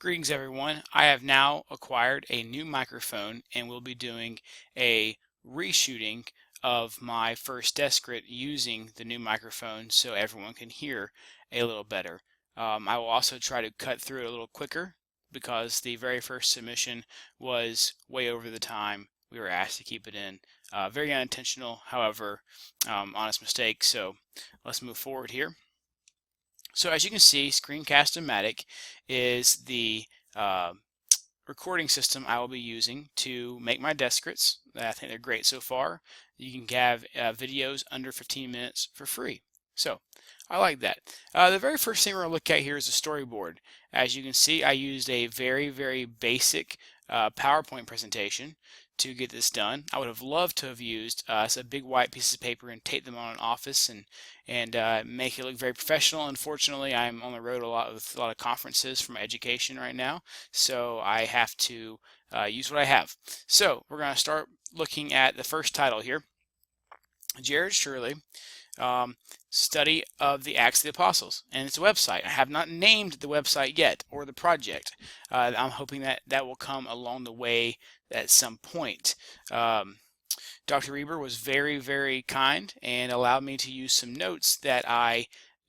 Greetings everyone. I have now acquired a new microphone and will be doing a reshooting of my first Descrit using the new microphone so everyone can hear a little better. I will also try to cut through it a little quicker because the very first submission was way over the time we were asked to keep it in. Very unintentional, however, honest mistake. So let's move forward here. So as you can see, Screencast-O-Matic is the recording system I will be using to make my Descrits. I think they're great so far. You can have videos under 15 minutes for free. So I like that. The very first thing we're going to look at here is a storyboard. As you can see, I used a very basic PowerPoint presentation to get this done. I would have loved to have used a big white piece of paper and tape them on an office and make it look very professional. Unfortunately, I'm on the road with a lot of conferences for my education right now, so I have to use what I have. So we're going to start looking at the first title here. Jared Shirley, Study of the Acts of the Apostles, and it's a website. I have not named the website yet or the project. I'm hoping that will come along the way at some point. Dr. Reber was very kind and allowed me to use some notes that I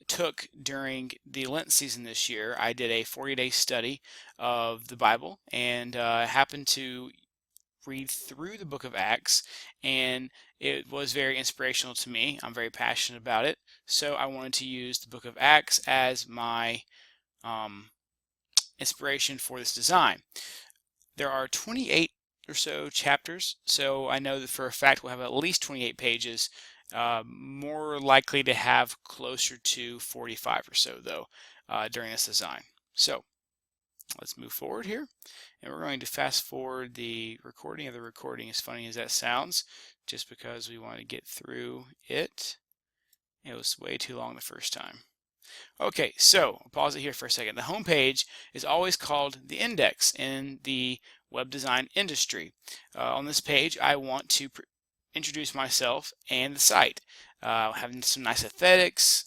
took during the Lent season this year. I did a 40-day study of the Bible and happened to read through the book of Acts, and it was very inspirational to me. I'm very passionate about it, so I wanted to use the book of Acts as my inspiration for this design. There are 28 or so chapters, so I know that for a fact we'll have at least 28 pages, more likely to have closer to 45 or so though during this design. So let's move forward here, and we're going to fast forward the recording of the recording, as funny as that sounds, just because we want to get through it. It was way too long the first time. Okay, so I'll pause it here for a second. The home page is always called the index in the web design industry. On this page, I want to introduce myself and the site. Having some nice aesthetics,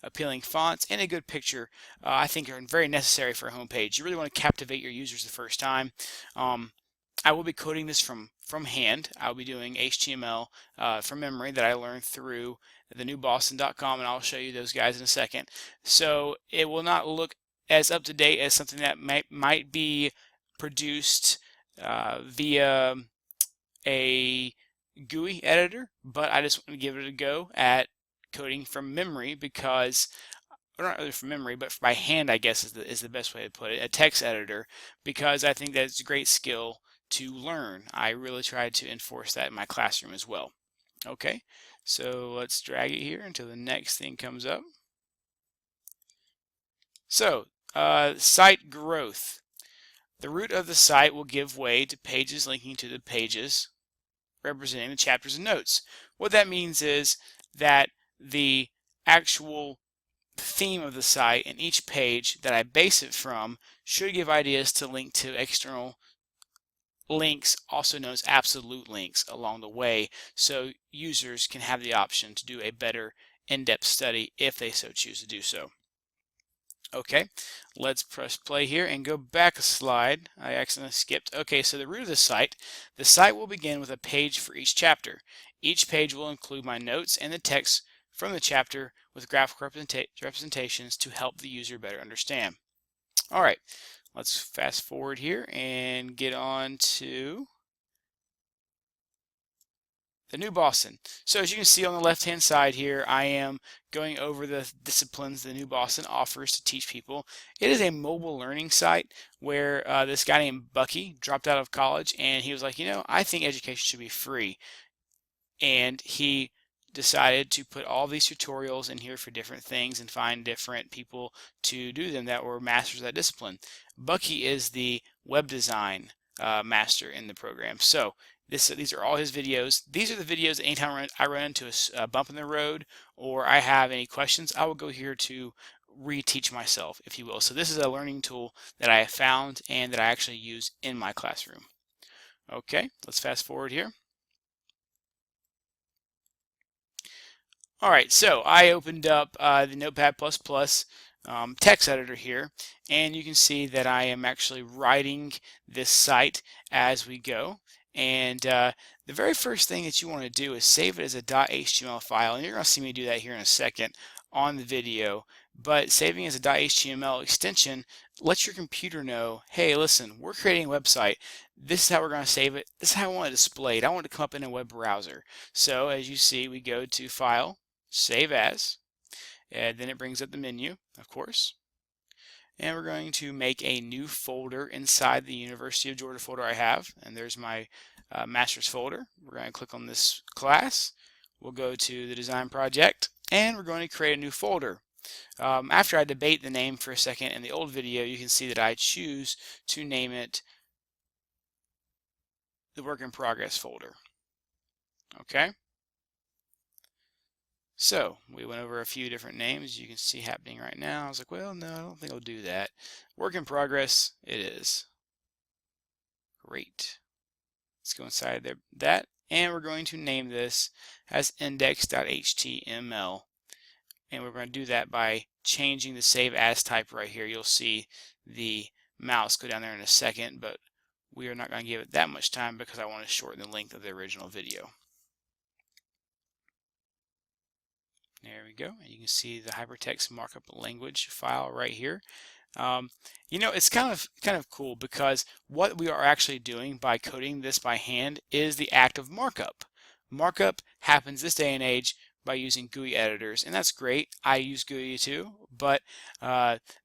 appealing fonts, and a good picture, I think are very necessary for a home page. You really want to captivate your users the first time. I will be coding this from hand. I'll be doing HTML from memory that I learned through thenewboston.com, and I'll show you those guys in a second. So it will not look as up to date as something that might be produced via a GUI editor, but I just want to give it a go at coding from memory because, or not really from memory, but by hand, I guess is the best way to put it, a text editor, because I think that's a great skill to learn. I really tried to enforce that in my classroom as well. Okay, so let's drag it here until the next thing comes up. So, site growth. The root of the site will give way to pages linking to the pages representing the chapters and notes. What that means is that the actual theme of the site and each page that I base it from should give ideas to link to external links, also known as absolute links, along the way, so users can have the option to do a better in-depth study if they so choose to do so. Okay, let's press play here and go back a slide. I accidentally skipped. Okay, so the root of the site will begin with a page for each chapter. Each page will include my notes and the text from the chapter with graphical representations to help the user better understand. All right, let's fast forward here and get on to the New Boston. So as you can see on the left-hand side here, I am going over the disciplines the New Boston offers to teach people. It is a mobile learning site where this guy named Bucky dropped out of college, and he was like, you know, I think education should be free. And he decided to put all these tutorials in here for different things and find different people to do them that were masters of that discipline. Bucky is the web design master in the program. So these are all his videos. These are the videos that anytime I run into a bump in the road or I have any questions, I will go here to reteach myself, if you will. So this is a learning tool that I have found and that I actually use in my classroom. Okay, let's fast forward here. All right, so I opened up the Notepad++. text editor here, and you can see that I am actually writing this site as we go. And the very first thing that you want to do is save it as a .html file, and you're going to see me do that here in a second on the video. But saving as a .html extension lets your computer know, hey, listen, we're creating a website. This is how we're going to save it. This is how I want it displayed. I want it to come up in a web browser. So as you see, we go to File, Save As, and then it brings up the menu, of course. And we're going to make a new folder inside the University of Georgia folder I have. And there's my master's folder. We're going to click on this class. We'll go to the design project, and we're going to create a new folder. After I debate the name for a second in the old video, you can see that I choose to name it the work in progress folder. Okay. So we went over a few different names you can see happening right now. I was like, well, no, I don't think I'll do that. Work in progress, it is. Great. Let's go inside there, that, and we're going to name this as index.html. And we're going to do that by changing the save as type right here. You'll see the mouse go down there in a second, but we are not going to give it that much time because I want to shorten the length of the original video. There we go, and you can see the hypertext markup language file right here. You know, it's kind of cool because what we are actually doing by coding this by hand is the act of markup. Markup happens this day and age by using GUI editors, and that's great. I use GUI too, but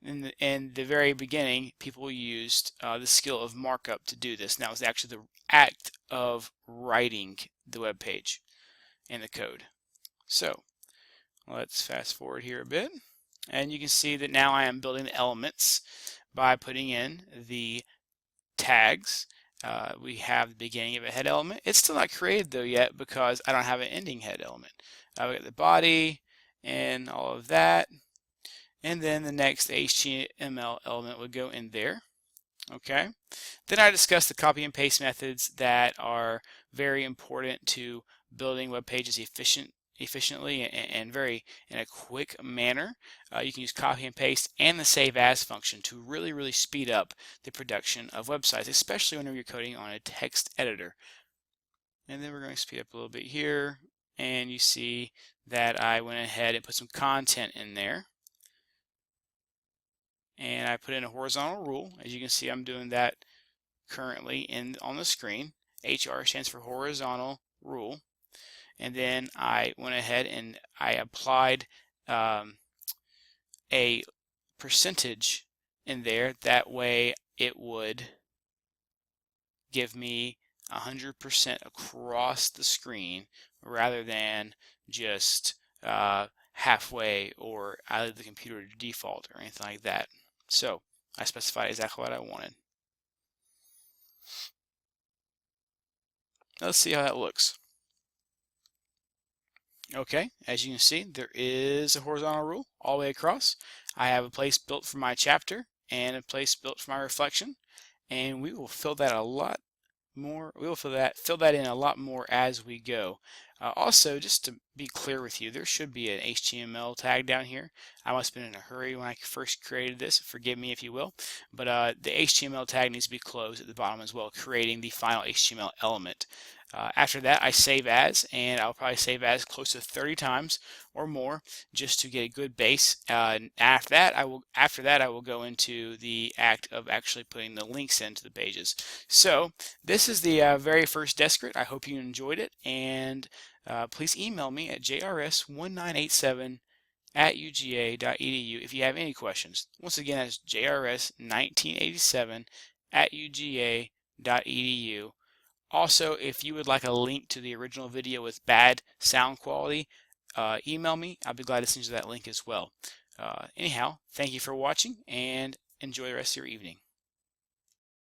in the very beginning, people used the skill of markup to do this. And that was actually the act of writing the web page and the code. So let's fast forward here a bit, and you can see that now I am building the elements by putting in the tags. We have the beginning of a head element. It's still not created though yet because I don't have an ending head element. We got the body and all of that, and then the next HTML element would go in there. Okay. Then I discussed the copy and paste methods that are very important to building web pages efficiently and very in a quick manner. You can use copy and paste and the save as function to really speed up the production of websites, especially whenever you're coding on a text editor. And then we're going to speed up a little bit here, and you see that I went ahead and put some content in there. And I put in a horizontal rule. As you can see, I'm doing that currently on the screen. HR stands for horizontal rule. And then I went ahead and I applied a percentage in there. That way it would give me 100% across the screen rather than just halfway or out of the computer to default or anything like that. So I specified exactly what I wanted. Let's see how that looks. Okay, as you can see, there is a horizontal rule all the way across. I have a place built for my chapter and a place built for my reflection, and we will fill that a lot more. We will fill that in a lot more as we go. Also, just to be clear with you, there should be an HTML tag down here. I must have been in a hurry when I first created this. Forgive me if you will, but the HTML tag needs to be closed at the bottom as well, creating the final HTML element. After that, I save as, and I'll probably save as close to 30 times or more just to get a good base. After that, I will go into the act of actually putting the links into the pages. So this is the very first Deskrit. I hope you enjoyed it, and please email me at jrs1987@uga.edu if you have any questions. Once again, that's jrs1987@uga.edu. Also, if you would like a link to the original video with bad sound quality, email me. I'll be glad to send you that link as well. Anyhow, thank you for watching and enjoy the rest of your evening.